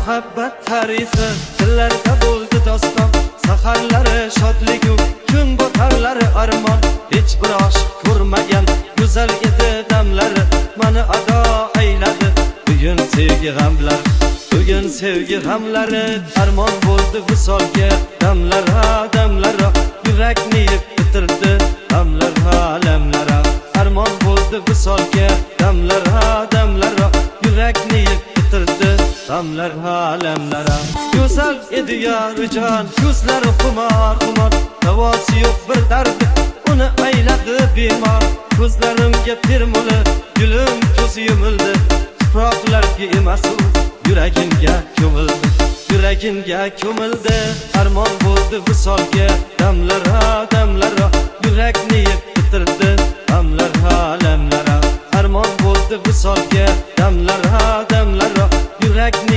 muhabbat tarifi dillarda bo'ldi doston, saharlari shodligu kun botarlari armon. Hech bir oshiq ko'rmagan go'zal edi damlari, mani ado ayladi bugun sevgi g'amlar. Bugun sevgi g'amlari armon bo'ldi visolga, damlar ha damlar, yurakni yeb bitirdi damlar ha lamlar. Armon bo'ldi visolga, damlar ha damlar, yurakni yeb bitirdi damlar ha lamlar. Go'zal edi yorijon, ko'zlari xumor xumor, davosi yo'q bir dardi uni ayladi bemor. Ko'zlarimga termuli gulim ko'zi yumildi, tuproqlarga emas u yuragimga ko'mildi, yuragimga ko'mildi. Armon bo'ldi visolga, damlar ha damlar, yurakni yeb bitirdi damlar ha lamlar. Armon bo'ldi visolga, damlar ha damlar, yurakni